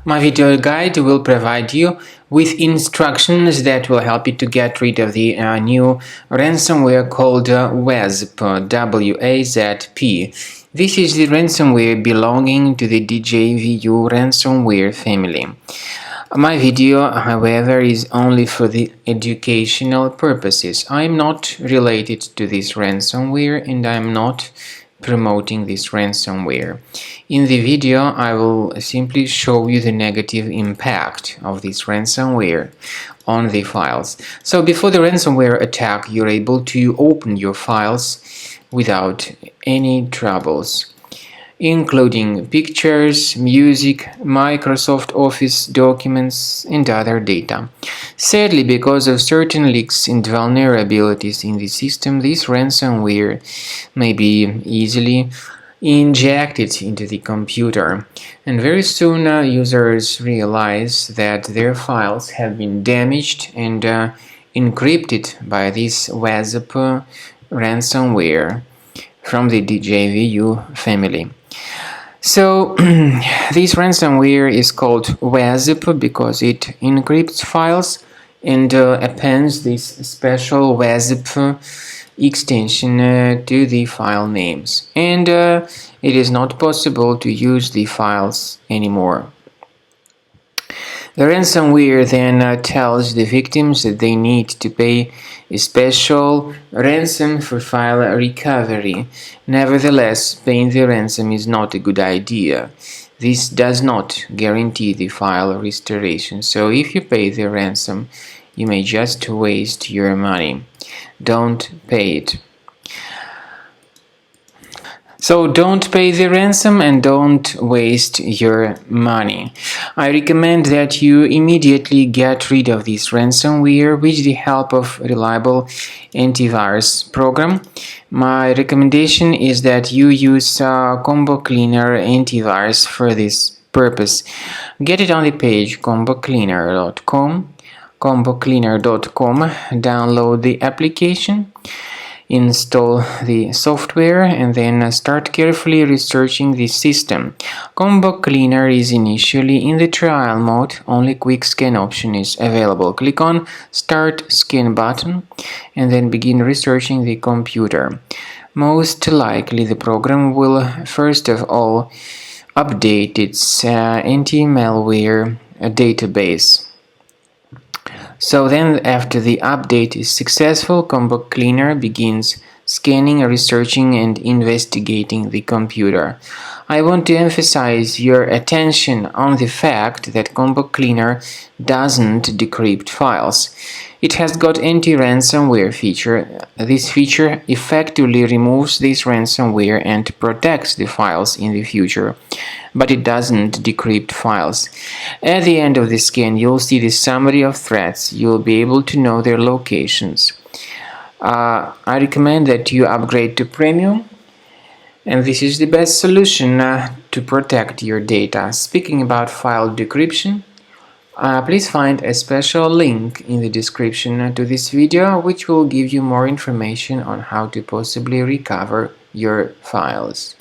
My video guide will provide you with instructions that will help you to get rid of the new ransomware called Wazp, W-A-Z-P. This is the ransomware belonging to the DJVU ransomware family. My video, however, is only for the educational purposes. I am not related to this ransomware and I am not promoting this ransomware. In the video, I will simply show you the negative impact of this ransomware on the files. So before the ransomware attack, you're able to open your files without any troubles, including pictures, music, Microsoft Office documents, and other data. Sadly, because of certain leaks and vulnerabilities in the system, this ransomware may be easily injected into the computer, and very soon users realize that their files have been damaged and encrypted by this Wazp ransomware from the DJVU family. So this ransomware is called Wazp because it encrypts files and appends this special Wazp extension to the file names, and it is not possible to use the files anymore. The ransomware then tells the victims that they need to pay a special ransom for file recovery. Nevertheless, paying the ransom is not a good idea. This does not guarantee the file restoration. So if you pay the ransom, you may just waste your money. Don't pay it. So don't pay the ransom and don't waste your money. I recommend that you immediately get rid of this ransomware with the help of reliable antivirus program. My recommendation is that you use Combo Cleaner Antivirus for this purpose. Get it on the page combocleaner.com, download the application, install the software, and then start carefully researching the system. Combo Cleaner is initially in the trial mode. Only quick scan option is available. Click on Start Scan button and then begin researching the computer. Most likely the program will first of all update its anti-malware database. So then, after the update is successful, Combo Cleaner begins scanning, researching, and investigating the computer. I want to emphasize your attention on the fact that Combo Cleaner doesn't decrypt files. It has got anti-ransomware feature. This feature effectively removes this ransomware and protects the files in the future, but it doesn't decrypt files. At the end of the scan, you'll see the summary of threats. You'll be able to know their locations. I recommend that you upgrade to Premium, and this is the best solution to protect your data. Speaking about file decryption, please find a special link in the description to this video, which will give you more information on how to possibly recover your files.